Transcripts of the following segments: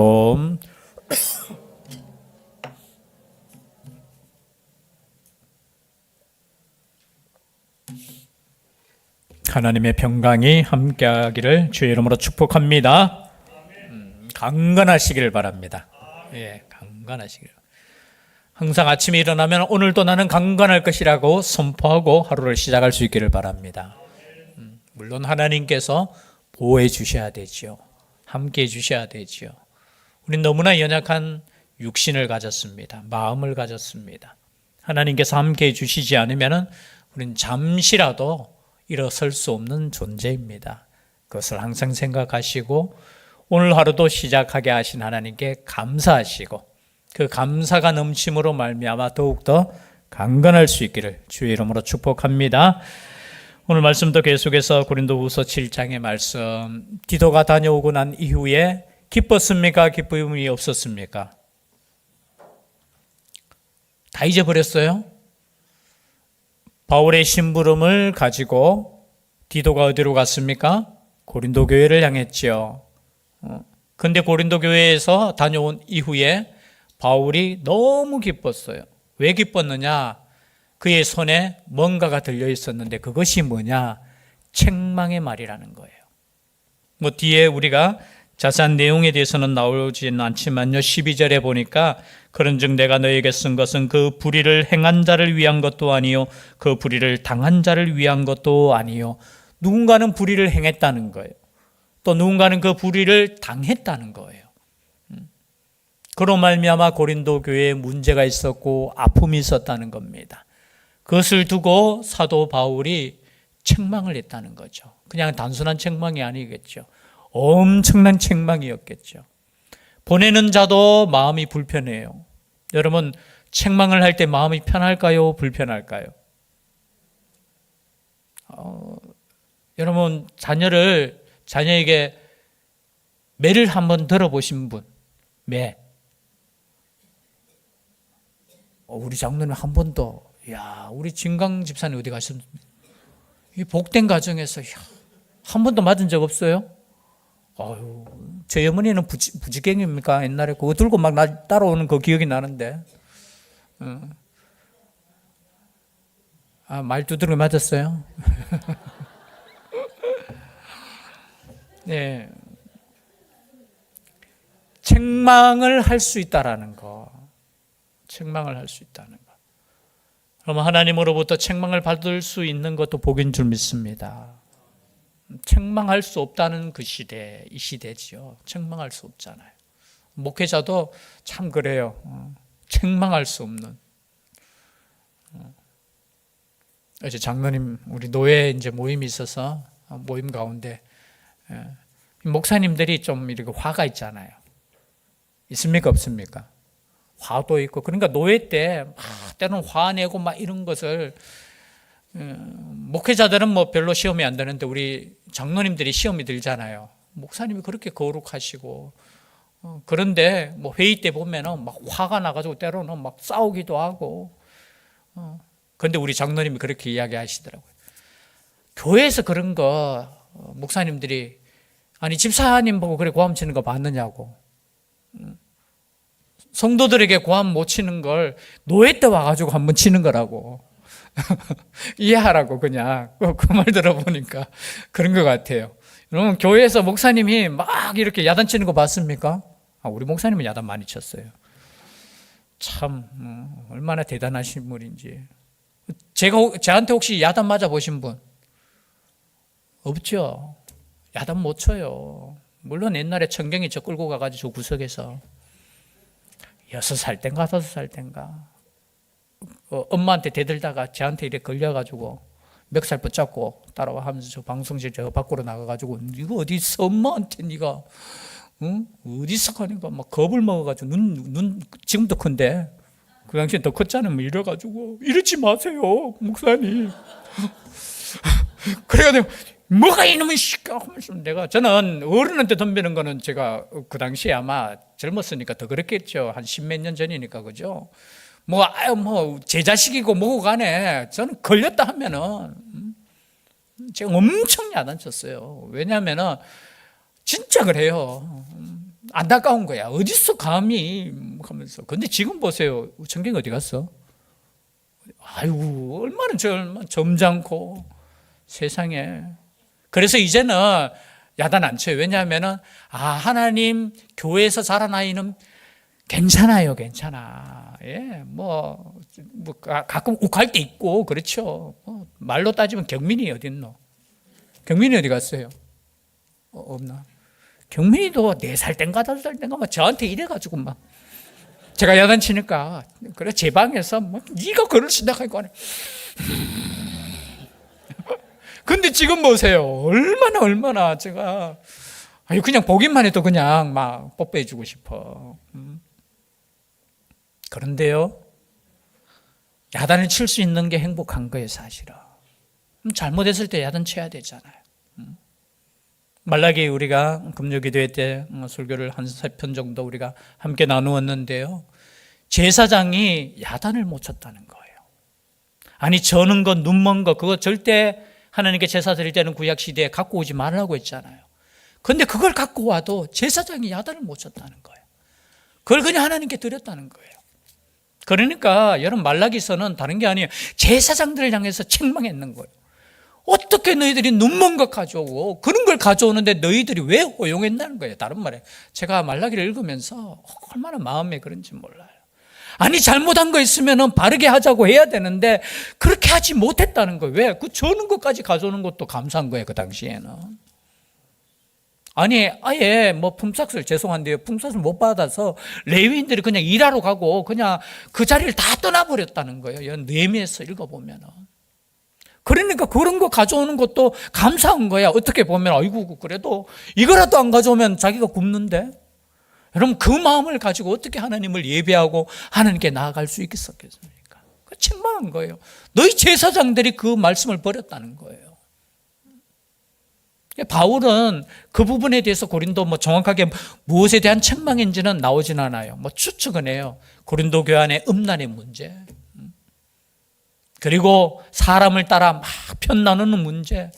옴. 하나님의 평강이 함께하기를 주의 이름으로 축복합니다. 강건하시기를 바랍니다. 예, 강건하시기를. 항상 아침에 일어나면 오늘도 나는 강건할 것이라고 선포하고 하루를 시작할 수 있기를 바랍니다. 물론 하나님께서 보호해 주셔야 되지요. 함께해 주셔야 되지요. 우린 너무나 연약한 육신을 가졌습니다. 마음을 가졌습니다. 하나님께서 함께해 주시지 않으면 우린 잠시라도 일어설 수 없는 존재입니다. 그것을 항상 생각하시고 오늘 하루도 시작하게 하신 하나님께 감사하시고 그 감사가 넘침으로 말미암아 더욱더 강건할 수 있기를 주의 이름으로 축복합니다. 오늘 말씀도 계속해서 고린도후서 7장의 말씀, 디도가 다녀오고 난 이후에 기뻤습니까? 기쁨이 없었습니까? 다 잊어버렸어요? 바울의 심부름을 가지고 디도가 어디로 갔습니까? 고린도 교회를 향했죠. 근데 고린도 교회에서 다녀온 이후에 바울이 너무 기뻤어요. 왜 기뻤느냐? 그의 손에 뭔가가 들려 있었는데 그것이 뭐냐? 책망의 말이라는 거예요. 뭐 뒤에 우리가 자세한 내용에 대해서는 나오지는 않지만요. 12절에 보니까 그런즉 내가 너에게 쓴 것은 그 불의를 행한 자를 위한 것도 아니요 그 불의를 당한 자를 위한 것도 아니요. 누군가는 불의를 행했다는 거예요. 또 누군가는 그 불의를 당했다는 거예요. 그로 말미암아 고린도 교회에 문제가 있었고 아픔이 있었다는 겁니다. 그것을 두고 사도 바울이 책망을 했다는 거죠. 그냥 단순한 책망이 아니겠죠. 엄청난 책망이었겠죠. 보내는 자도 마음이 불편해요. 여러분, 책망을 할 때 마음이 편할까요? 불편할까요? 여러분, 자녀에게 매를 한번 들어보신 분, 매. 우리 장로님 한 번도, 우리 진강 집사님 어디 가셨습니까? 이 복된 가정에서, 한 번도 맞은 적 없어요? 제 어머니는 부지갱입니까? 옛날에 그거 들고 막 따라오는 그 기억이 나는데. 말 두드려 맞았어요? 네. 책망을 할 수 있다라는 거. 책망을 할 수 있다는 거. 그러면 하나님으로부터 책망을 받을 수 있는 것도 복인 줄 믿습니다. 책망할 수 없다는 그 시대, 이 시대지요. 책망할 수 없잖아요. 목회자도 참 그래요. 책망할 수 없는. 어제 장로님, 우리 노예 이제 모임이 있어서 모임 가운데 목사님들이 좀 이렇게 화가 있잖아요. 있습니까? 없습니까? 화도 있고. 그러니까 노예 때 막 때로는 화내고 막 이런 것을 목회자들은 뭐 별로 시험이 안 되는데 우리 장로님들이 시험이 들잖아요. 목사님이 그렇게 거룩하시고 그런데 뭐 회의 때 보면은 막 화가 나가지고 때로는 막 싸우기도 하고 그런데 우리 장로님이 그렇게 이야기하시더라고요. 교회에서 그런 거 목사님들이 아니 집사님 보고 그래 고함 치는 거 봤느냐고. 성도들에게 고함 못 치는 걸 노예 때 와가지고 한번 치는 거라고. 이해하라고 그냥 그 말 들어보니까 그런 것 같아요. 여러분 교회에서 목사님이 막 이렇게 야단치는 거 봤습니까? 우리 목사님은 야단 많이 쳤어요. 참 얼마나 대단하신 분인지. 저한테 혹시 야단 맞아 보신 분? 없죠. 야단 못 쳐요. 물론 옛날에 청경이 저 끌고 가가지고 구석에서 6살 땐가 5살 땐가 엄마한테 대들다가 저한테 이렇게 걸려가지고 멱살 붙잡고 따라와 하면서 저 방송실 저 밖으로 나가가지고 이거 어디 있어 엄마한테 네가 어디 있어 하니까 막 겁을 먹어가지고 눈 지금도 큰데 그 당시엔 더 컸잖아요. 뭐 이래가지고 이러지 마세요 목사님. 그래가지고 뭐가 이놈의 시끼야 하면서 저는 어른한테 덤비는 거는 제가 그 당시에 아마 젊었으니까 더 그랬겠죠. 한 10몇 년 전이니까 그죠. 뭐 제 자식이고 뭐고 간에 저는 걸렸다 하면은 제가 엄청 야단쳤어요. 왜냐하면은 진짜 그래요. 안타까운 거야. 어디서 감히 하면서. 근데 지금 보세요. 성경 어디 갔어? 아이고, 얼마나 점잖고 세상에. 그래서 이제는 야단 안 쳐요. 왜냐하면은 하나님 교회에서 자란 아이는 괜찮아요, 괜찮아. 예, 가끔 욱할 때 있고 그렇죠. 말로 따지면 경민이 어디 있노? 경민이 어디 갔어요? 없나? 경민이도 4살 땐가 5살 땐가 저한테 이래가지고 제가 야단 치니까 그래 제 방에서 네가 글을 쓴다고 하니까 근데 지금 보세요. 얼마나 제가 그냥 보기만 해도 그냥 막 뽀뽀해주고 싶어. 그런데요, 야단을 칠 수 있는 게 행복한 거예요, 사실은. 잘못했을 때 야단 쳐야 되잖아요. 말라기 우리가 금요기도회 때 설교를 한 3편 정도 우리가 함께 나누었는데요, 제사장이 야단을 못 쳤다는 거예요. 아니, 저는 것, 눈먼 것, 그거 절대 하나님께 제사 드릴 때는 구약시대에 갖고 오지 말라고 했잖아요. 근데 그걸 갖고 와도 제사장이 야단을 못 쳤다는 거예요. 그걸 그냥 하나님께 드렸다는 거예요. 그러니까 여러분, 말라기서는 다른 게 아니에요. 제사장들을 향해서 책망했는 거예요. 어떻게 너희들이 눈먼 것 가져오고 그런 걸 가져오는데 너희들이 왜 허용했다는 거예요. 다른 말에 제가 말라기를 읽으면서 얼마나 마음에 그런지 몰라요. 아니, 잘못한 거 있으면 바르게 하자고 해야 되는데 그렇게 하지 못했다는 거예요. 왜? 그 저는 것까지 가져오는 것도 감사한 거예요, 그 당시에는. 아니, 아예 품삯을, 죄송한데요, 품삯을 못 받아서 레위인들이 그냥 일하러 가고 그냥 그 자리를 다 떠나버렸다는 거예요. 느헤미야서 읽어보면. 그러니까 그런 거 가져오는 것도 감사한 거야. 어떻게 보면 아이고, 그래도 이거라도 안 가져오면 자기가 굶는데. 여러분, 그 마음을 가지고 어떻게 하나님을 예배하고 하나님께 나아갈 수 있겠습니까? 책망한 거예요. 너희 제사장들이 그 말씀을 버렸다는 거예요. 바울은 그 부분에 대해서 고린도 정확하게 무엇에 대한 책망인지는 나오진 않아요. 추측은 해요. 고린도 교회 안에 음란의 문제, 그리고 사람을 따라 막 편 나누는 문제,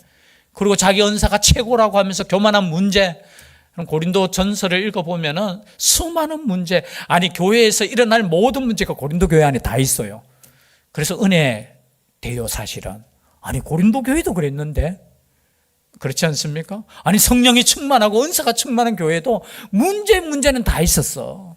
그리고 자기 은사가 최고라고 하면서 교만한 문제. 고린도 전서를 읽어보면 수많은 문제, 아니 교회에서 일어날 모든 문제가 고린도 교회 안에 다 있어요. 그래서 은혜 돼요, 사실은. 아니, 고린도 교회도 그랬는데 그렇지 않습니까? 아니, 성령이 충만하고 은사가 충만한 교회도 문제는 다 있었어.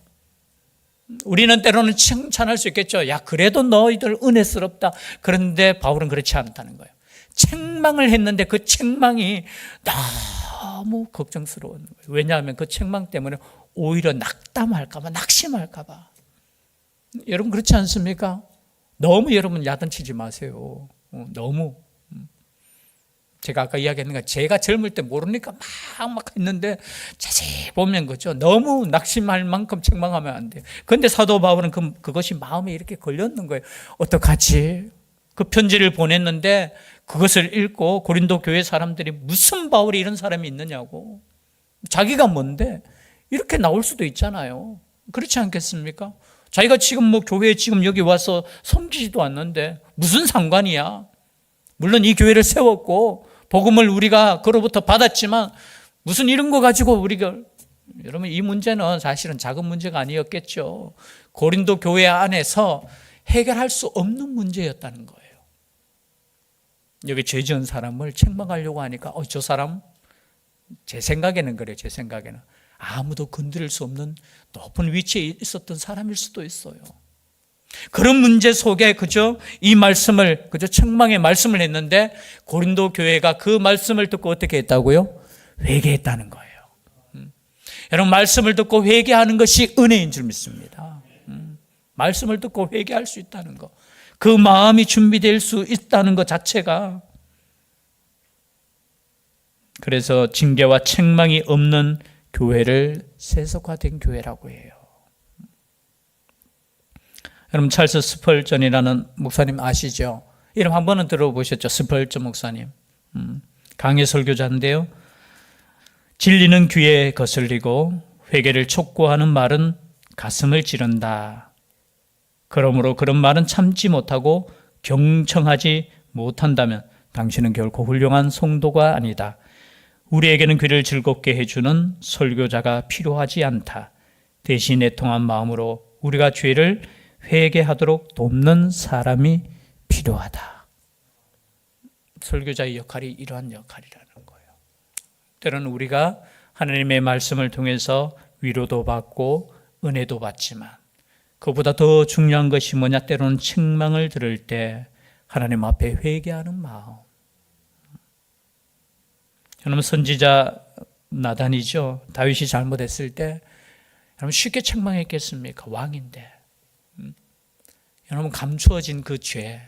우리는 때로는 칭찬할 수 있겠죠. 야, 그래도 너희들 은혜스럽다. 그런데 바울은 그렇지 않다는 거예요. 책망을 했는데 그 책망이 너무 걱정스러운 거예요. 왜냐하면 그 책망 때문에 오히려 낙담할까봐, 낙심할까봐. 여러분, 그렇지 않습니까? 너무 여러분 야단치지 마세요. 너무. 제가 아까 이야기했는 거, 제가 젊을 때 모르니까 막 했는데 자세히 보면 그죠. 너무 낙심할 만큼 책망하면 안 돼요. 그런데 사도 바울은 그것이 마음에 이렇게 걸렸는 거예요. 어떡하지? 그 편지를 보냈는데 그것을 읽고 고린도 교회 사람들이 무슨 바울이 이런 사람이 있느냐고, 자기가 뭔데 이렇게 나올 수도 있잖아요. 그렇지 않겠습니까? 자기가 지금 교회에 지금 여기 와서 섬기지도 않는데 무슨 상관이야. 물론 이 교회를 세웠고 복음을 우리가 그로부터 받았지만 무슨 이런 거 가지고 우리가, 여러분, 이 문제는 사실은 작은 문제가 아니었겠죠. 고린도 교회 안에서 해결할 수 없는 문제였다는 거예요. 여기 죄 지은 사람을 책망하려고 하니까 저 사람, 제 생각에는 그래요. 제 생각에는 아무도 건드릴 수 없는 높은 위치에 있었던 사람일 수도 있어요. 그런 문제 속에 그저 이 말씀을, 그저 책망의 말씀을 했는데 고린도 교회가 그 말씀을 듣고 어떻게 했다고요? 회개했다는 거예요. 여러분, 말씀을 듣고 회개하는 것이 은혜인 줄 믿습니다. 말씀을 듣고 회개할 수 있다는 것, 그 마음이 준비될 수 있다는 것 자체가, 그래서 징계와 책망이 없는 교회를 세속화된 교회라고 해요. 여러분, 찰스 스펄전이라는 목사님 아시죠? 이름 한 번은 들어보셨죠? 스펄전 목사님. 강해 설교자인데요. 진리는 귀에 거슬리고 회개를 촉구하는 말은 가슴을 찌른다. 그러므로 그런 말은 참지 못하고 경청하지 못한다면 당신은 결코 훌륭한 성도가 아니다. 우리에게는 귀를 즐겁게 해주는 설교자가 필요하지 않다. 대신 애통한 마음으로 우리가 죄를 회개하도록 돕는 사람이 필요하다. 설교자의 역할이 이러한 역할이라는 거예요. 때로는 우리가 하나님의 말씀을 통해서 위로도 받고 은혜도 받지만 그보다 더 중요한 것이 뭐냐? 때로는 책망을 들을 때 하나님 앞에 회개하는 마음. 여러분, 선지자 나단이죠. 다윗이 잘못했을 때 여러분 쉽게 책망했겠습니까? 왕인데. 여러분, 감추어진 그 죄,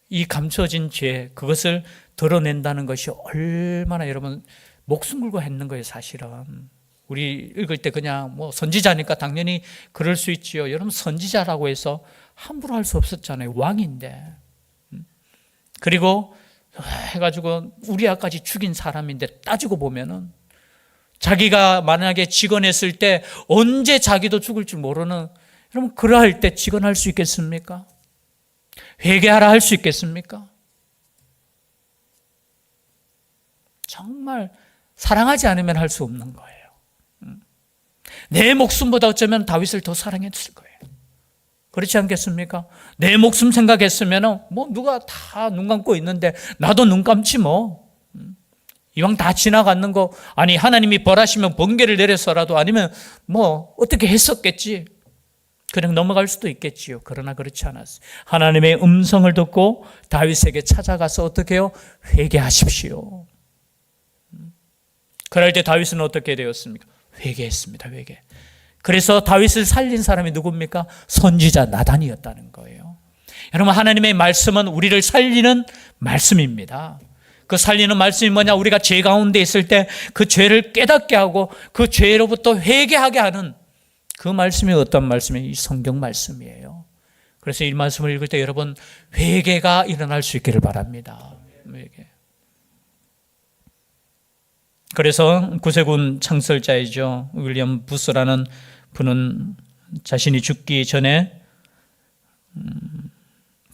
이 감추어진 죄, 그것을 드러낸다는 것이 얼마나 여러분 목숨 걸고 했는 거예요, 사실은. 우리 읽을 때 그냥 뭐 선지자니까 당연히 그럴 수 있지요. 여러분, 선지자라고 해서 함부로 할 수 없었잖아요. 왕인데. 그리고 해가지고 우리아까지 죽인 사람인데 따지고 보면은 자기가 만약에 직언했을 때 언제 자기도 죽을 줄 모르는, 여러분, 그러할 때 직언할 수 있겠습니까? 회개하라 할 수 있겠습니까? 정말 사랑하지 않으면 할 수 없는 거예요. 내 목숨보다 어쩌면 다윗을 더 사랑했을 거예요. 그렇지 않겠습니까? 내 목숨 생각했으면 뭐 누가 다 눈 감고 있는데 나도 눈 감지 뭐. 이왕 다 지나가는 거, 아니 하나님이 벌하시면 번개를 내려서라도 아니면 뭐 어떻게 했었겠지. 그냥 넘어갈 수도 있겠지요. 그러나 그렇지 않았어요. 하나님의 음성을 듣고 다윗에게 찾아가서 어떻게 해요? 회개하십시오. 그럴 때 다윗은 어떻게 되었습니까? 회개했습니다. 회개. 그래서 다윗을 살린 사람이 누굽니까? 선지자 나단이었다는 거예요. 여러분, 하나님의 말씀은 우리를 살리는 말씀입니다. 그 살리는 말씀이 뭐냐? 우리가 죄 가운데 있을 때 그 죄를 깨닫게 하고 그 죄로부터 회개하게 하는 그 말씀이 어떤 말씀이에요? 이 성경 말씀이에요. 그래서 이 말씀을 읽을 때 여러분 회개가 일어날 수 있기를 바랍니다. 회개. 그래서 구세군 창설자이죠. 윌리엄 부스라는 분은 자신이 죽기 전에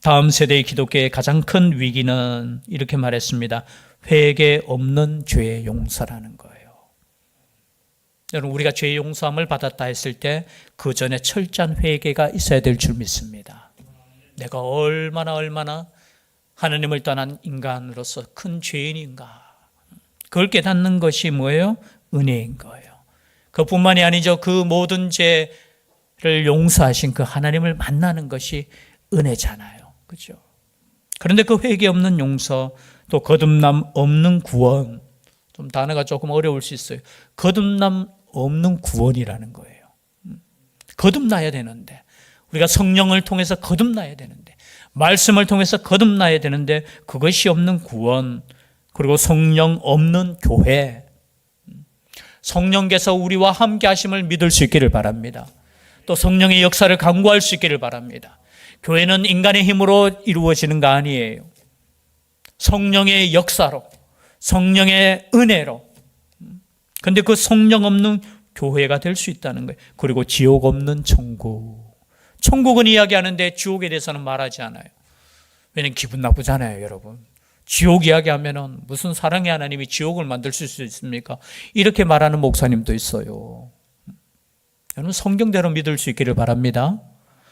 다음 세대의 기독교의 가장 큰 위기는 이렇게 말했습니다. 회개 없는 죄의 용서라는 거예요. 여러분, 우리가 죄의 용서함을 받았다 했을 때 그 전에 철저한 회개가 있어야 될 줄 믿습니다. 내가 얼마나 하나님을 떠난 인간으로서 큰 죄인인가. 그걸 깨닫는 것이 뭐예요? 은혜인 거예요. 그뿐만이 아니죠. 그 모든 죄를 용서하신 그 하나님을 만나는 것이 은혜잖아요. 그렇죠? 그런데 그 회개 없는 용서, 또 거듭남 없는 구원, 좀 단어가 조금 어려울 수 있어요. 거듭남 없는 구원이라는 거예요. 거듭나야 되는데, 우리가 성령을 통해서 거듭나야 되는데, 말씀을 통해서 거듭나야 되는데 그것이 없는 구원, 그리고 성령 없는 교회, 성령께서 우리와 함께 하심을 믿을 수 있기를 바랍니다. 또 성령의 역사를 간구할 수 있기를 바랍니다. 교회는 인간의 힘으로 이루어지는 거 아니에요. 성령의 역사로, 성령의 은혜로. 그런데 그 성령 없는 교회가 될 수 있다는 거예요. 그리고 지옥 없는 천국. 천국은 이야기하는데 지옥에 대해서는 말하지 않아요. 왜냐하면 기분 나쁘잖아요, 여러분. 지옥 이야기하면은 무슨 사랑의 하나님이 지옥을 만들 수 있습니까? 이렇게 말하는 목사님도 있어요. 여러분, 성경대로 믿을 수 있기를 바랍니다.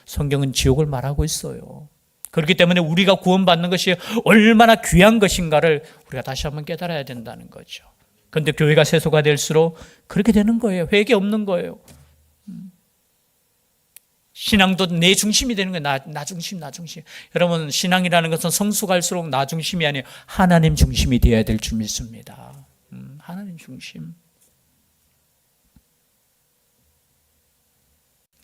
성경은 지옥을 말하고 있어요. 그렇기 때문에 우리가 구원받는 것이 얼마나 귀한 것인가를 우리가 다시 한번 깨달아야 된다는 거죠. 그런데 교회가 세소가 될수록 그렇게 되는 거예요. 회개 없는 거예요. 신앙도 내 중심이 되는 거예요. 나 중심. 여러분, 신앙이라는 것은 성숙할수록 나 중심이 아니에요. 하나님 중심이 되어야 될 줄 믿습니다. 하나님 중심.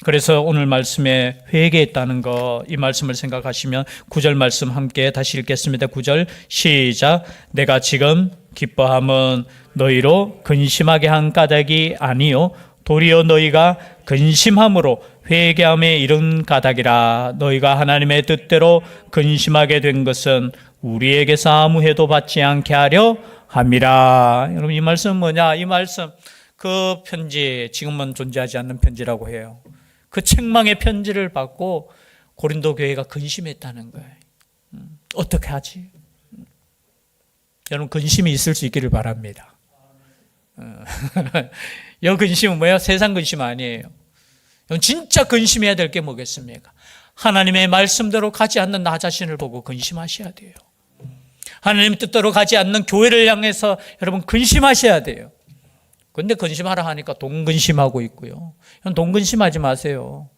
그래서 오늘 말씀에 회개했다는 거, 이 말씀을 생각하시면 9절 말씀 함께 다시 읽겠습니다. 9절 시작. 내가 지금 기뻐함은 너희로 근심하게 한 까닭이 아니요 도리어 너희가 근심함으로 회개함에 이른 까닭이라. 너희가 하나님의 뜻대로 근심하게 된 것은 우리에게서 아무 해도 받지 않게 하려 함이라. 여러분, 이 말씀은 뭐냐? 이 말씀, 그 편지, 지금은 존재하지 않는 편지라고 해요. 그 책망의 편지를 받고 고린도 교회가 근심했다는 거예요. 어떻게 하지? 여러분, 근심이 있을 수 있기를 바랍니다. 이 근심은 뭐예요? 세상 근심 아니에요. 진짜 근심해야 될 게 뭐겠습니까? 하나님의 말씀대로 가지 않는 나 자신을 보고 근심하셔야 돼요. 하나님 뜻대로 가지 않는 교회를 향해서 여러분 근심하셔야 돼요. 근데 근심하라 하니까 돈 근심하고 있고요. 돈 근심하지 마세요.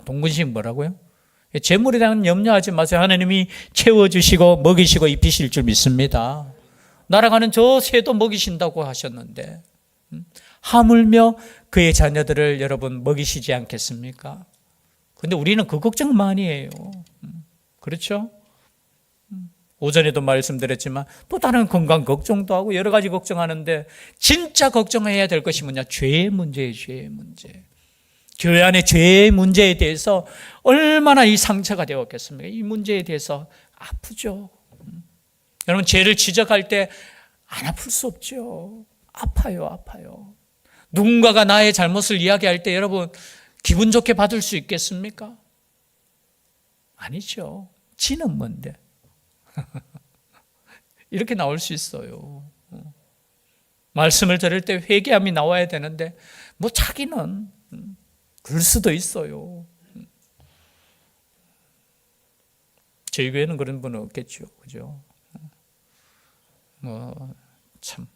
돈 근심 뭐라고요? 재물에 대한 염려하지 마세요. 하나님이 채워주시고 먹이시고 입히실 줄 믿습니다. 날아가는 저 새도 먹이신다고 하셨는데 하물며 그의 자녀들을 여러분 먹이시지 않겠습니까? 근데 우리는 그 걱정 많이 해요. 그렇죠? 오전에도 말씀드렸지만 또 다른 건강 걱정도 하고 여러 가지 걱정하는데 진짜 걱정해야 될 것이 뭐냐? 죄의 문제예요. 죄의 문제. 교회 안에 죄의 문제에 대해서 얼마나 이 상처가 되었겠습니까? 이 문제에 대해서 아프죠. 여러분 죄를 지적할 때 안 아플 수 없죠. 아파요. 누군가가 나의 잘못을 이야기할 때 여러분 기분 좋게 받을 수 있겠습니까? 아니죠. 지는 뭔데? 이렇게 나올 수 있어요. 말씀을 들을 때 회개함이 나와야 되는데 뭐 자기는 그럴 수도 있어요. 저희 교회는 그런 분은 없겠죠. 그죠? 참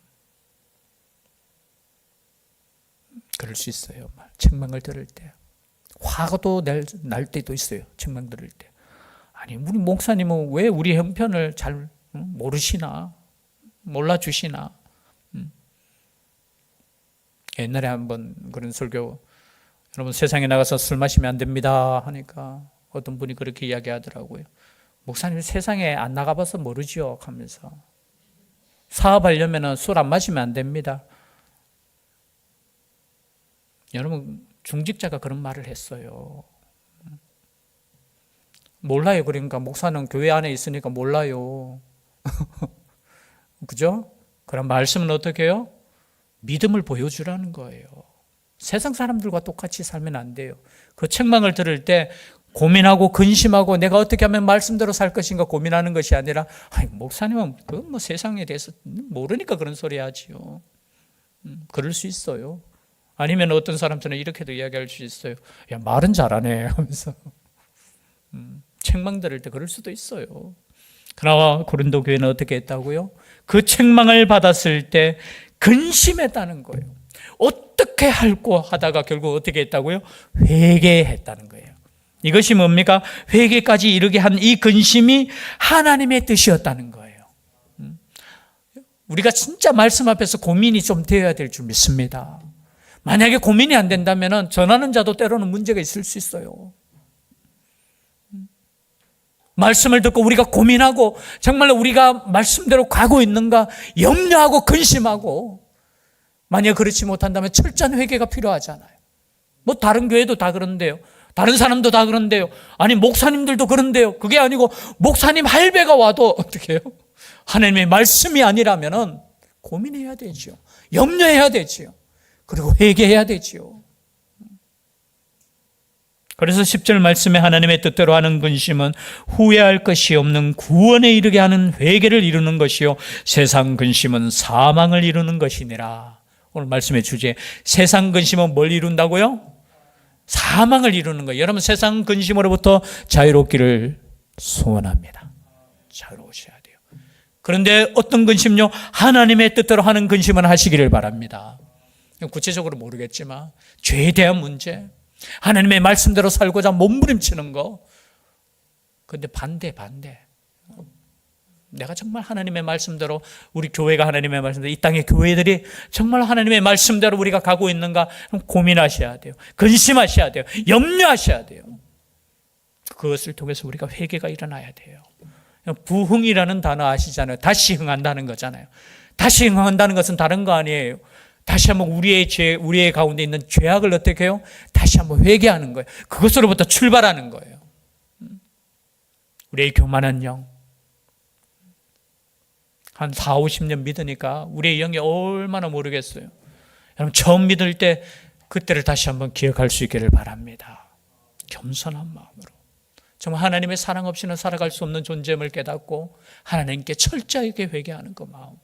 그럴 수 있어요. 책망을 들을 때 화가도 날 때도 있어요. 책망 들을 때. 아니 우리 목사님은 왜 우리 형편을 잘 모르시나? 몰라주시나? 옛날에 한번 그런 설교, 여러분 세상에 나가서 술 마시면 안 됩니다 하니까 어떤 분이 그렇게 이야기하더라고요. 목사님 세상에 안 나가봐서 모르지요 하면서 사업하려면 술 안 마시면 안 됩니다. 여러분 중직자가 그런 말을 했어요. 몰라요. 그러니까 목사는 교회 안에 있으니까 몰라요. 그죠? 그런 말씀은 어떻게 해요? 믿음을 보여주라는 거예요. 세상 사람들과 똑같이 살면 안 돼요. 그 책망을 들을 때 고민하고 근심하고 내가 어떻게 하면 말씀대로 살 것인가 고민하는 것이 아니라 목사님은 뭐 세상에 대해서 모르니까 그런 소리 하지요. 그럴 수 있어요. 아니면 어떤 사람들은 이렇게도 이야기할 수 있어요. 야 말은 잘하네 하면서 책망 들을 때 그럴 수도 있어요. 그러나 고린도 교회는 어떻게 했다고요? 그 책망을 받았을 때 근심했다는 거예요. 어떻게 할꼬 하다가 결국 어떻게 했다고요? 회개했다는 거예요. 이것이 뭡니까? 회개까지 이르게 한 이 근심이 하나님의 뜻이었다는 거예요. 우리가 진짜 말씀 앞에서 고민이 좀 되어야 될 줄 믿습니다. 만약에 고민이 안 된다면 전하는 자도 때로는 문제가 있을 수 있어요. 말씀을 듣고 우리가 고민하고 정말로 우리가 말씀대로 가고 있는가 염려하고 근심하고 만약 그렇지 못한다면 철저한 회개가 필요하잖아요. 뭐 다른 교회도 다 그런데요. 다른 사람도 다 그런데요. 아니 목사님들도 그런데요. 그게 아니고 목사님 할배가 와도 어떻게 해요? 하나님의 말씀이 아니라면 고민해야 되죠. 염려해야 되죠. 그리고 회개해야 되죠. 그래서 10절 말씀에 하나님의 뜻대로 하는 근심은 후회할 것이 없는 구원에 이르게 하는 회개를 이루는 것이요 세상 근심은 사망을 이루는 것이니라. 오늘 말씀의 주제, 세상 근심은 뭘 이룬다고요? 사망을 이루는 거예요. 여러분 세상 근심으로부터 자유롭기를 소원합니다. 자유로우셔야 돼요. 그런데 어떤 근심요? 하나님의 뜻대로 하는 근심은 하시기를 바랍니다. 구체적으로 모르겠지만 죄에 대한 문제, 하나님의 말씀대로 살고자 몸부림치는 거. 그런데 반대. 내가 정말 하나님의 말씀대로 우리 교회가 하나님의 말씀대로 이 땅의 교회들이 정말 하나님의 말씀대로 우리가 가고 있는가 고민하셔야 돼요. 근심하셔야 돼요. 염려하셔야 돼요. 그것을 통해서 우리가 회개가 일어나야 돼요. 부흥이라는 단어 아시잖아요. 다시 흥한다는 거잖아요. 다시 흥한다는 것은 다른 거 아니에요. 다시 한번 우리의 가운데 있는 죄악을 어떻게 해요? 다시 한번 회개하는 거예요. 그것으로부터 출발하는 거예요. 우리의 교만한 영, 한 4, 50년 믿으니까 우리의 영이 얼마나 모르겠어요. 여러분 처음 믿을 때 그때를 다시 한번 기억할 수 있기를 바랍니다. 겸손한 마음으로 정말 하나님의 사랑 없이는 살아갈 수 없는 존재임을 깨닫고 하나님께 철저하게 회개하는 그 마음.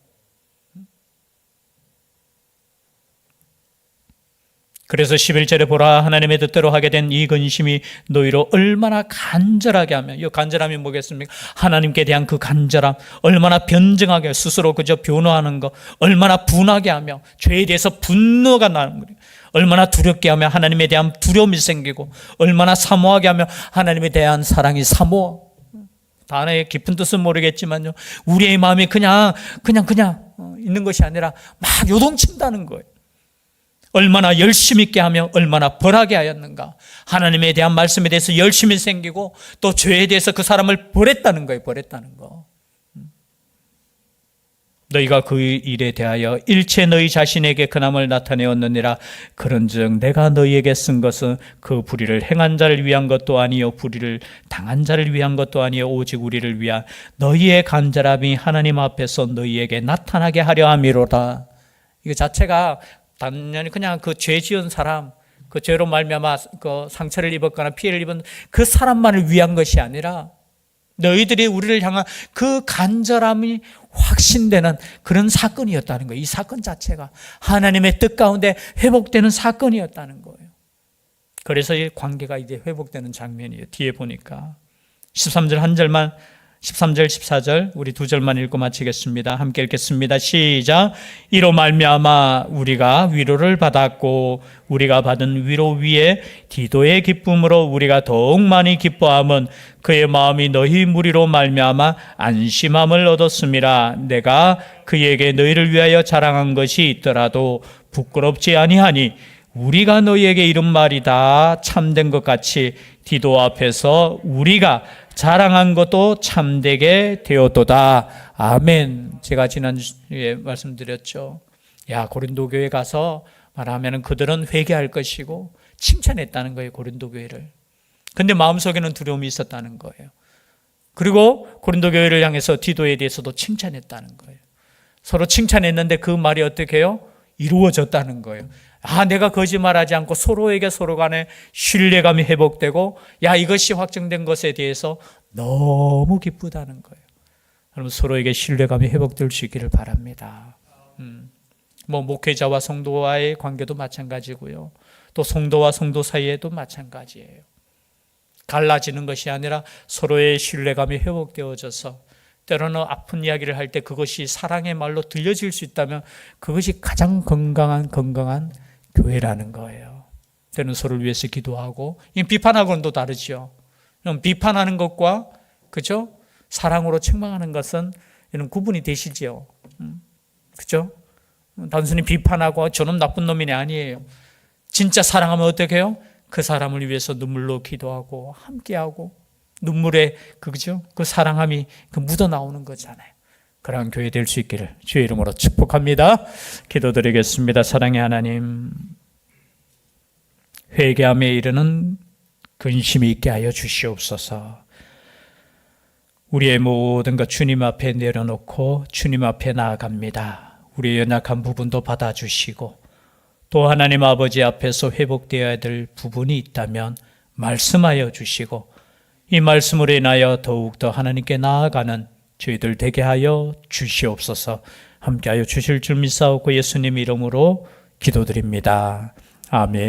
그래서 11절에 보라 하나님의 뜻대로 하게 된 이 근심이 너희로 얼마나 간절하게 하며, 이 간절함이 뭐겠습니까? 하나님께 대한 그 간절함, 얼마나 변증하게 스스로 그저 변호하는 거, 얼마나 분하게 하며 죄에 대해서 분노가 나는 거예요. 얼마나 두렵게 하며 하나님에 대한 두려움이 생기고, 얼마나 사모하게 하며 하나님에 대한 사랑이 사모. 단어의 깊은 뜻은 모르겠지만요, 우리의 마음이 그냥 있는 것이 아니라 막 요동친다는 거예요. 얼마나 열심히 있게 하며 얼마나 벌하게 하였는가. 하나님에 대한 말씀에 대해서 열심히 생기고 또 죄에 대해서 그 사람을 벌했다는 거예요. 벌했다는 거. 너희가 그 일에 대하여 일체 너희 자신에게 근함을 나타내었느니라. 그런즉 내가 너희에게 쓴 것은 그 불의를 행한 자를 위한 것도 아니요 불의를 당한 자를 위한 것도 아니요 오직 우리를 위한 너희의 간절함이 하나님 앞에서 너희에게 나타나게 하려 함이로다. 이거 자체가 단연히 그냥 그 죄 지은 사람, 그 죄로 말미암아 그 상처를 입었거나 피해를 입은 그 사람만을 위한 것이 아니라 너희들이 우리를 향한 그 간절함이 확신되는 그런 사건이었다는 거예요. 이 사건 자체가 하나님의 뜻 가운데 회복되는 사건이었다는 거예요. 그래서 이 관계가 이제 회복되는 장면이에요. 뒤에 보니까 13절 한 절만, 13절 14절 우리 두 절만 읽고 마치겠습니다. 함께 읽겠습니다. 시작. 이로 말미암아 우리가 위로를 받았고 우리가 받은 위로 위에 디도의 기쁨으로 우리가 더욱 많이 기뻐함은 그의 마음이 너희 무리로 말미암아 안심함을 얻었음이라. 내가 그에게 너희를 위하여 자랑한 것이 있더라도 부끄럽지 아니하니 우리가 너희에게 이른 말이 다 참된 것 같이 디도 앞에서 우리가 자랑한 것도 참되게 되었도다. 아멘. 제가 지난주에 말씀드렸죠. 고린도 교회 가서 말하면 그들은 회개할 것이고 칭찬했다는 거예요. 고린도 교회를. 근데 마음속에는 두려움이 있었다는 거예요. 그리고 고린도 교회를 향해서 디도에 대해서도 칭찬했다는 거예요. 서로 칭찬했는데 그 말이 어떻게 해요? 이루어졌다는 거예요. 내가 거짓말하지 않고 서로에게 서로 간에 신뢰감이 회복되고 이것이 확정된 것에 대해서 너무 기쁘다는 거예요. 여러분 서로에게 신뢰감이 회복될 수 있기를 바랍니다. 목회자와 성도와의 관계도 마찬가지고요. 또 성도와 성도 사이에도 마찬가지예요. 갈라지는 것이 아니라 서로의 신뢰감이 회복되어져서 때로는 아픈 이야기를 할 때 그것이 사랑의 말로 들려질 수 있다면 그것이 가장 건강한 교회라는 거예요. 때는 서로를 위해서 기도하고, 비판하고는 또 다르죠. 비판하는 것과 그죠? 사랑으로 책망하는 것은 이런 구분이 되시죠. 그죠? 단순히 비판하고 저놈 나쁜 놈이 아니에요. 진짜 사랑하면 어떻게 해요? 그 사람을 위해서 눈물로 기도하고 함께하고 눈물에 그죠? 그 사랑함이 묻어 나오는 거잖아요. 그러한 교회 될 수 있기를 주의 이름으로 축복합니다. 기도드리겠습니다. 사랑의 하나님, 회개함에 이르는 근심이 있게 하여 주시옵소서. 우리의 모든 것 주님 앞에 내려놓고 주님 앞에 나아갑니다. 우리의 연약한 부분도 받아주시고 또 하나님 아버지 앞에서 회복되어야 될 부분이 있다면 말씀하여 주시고 이 말씀으로 인하여 더욱더 하나님께 나아가는 저희들 되게 하여 주시옵소서. 함께하여 주실 줄 믿사옵고 예수님 이름으로 기도드립니다. 아멘.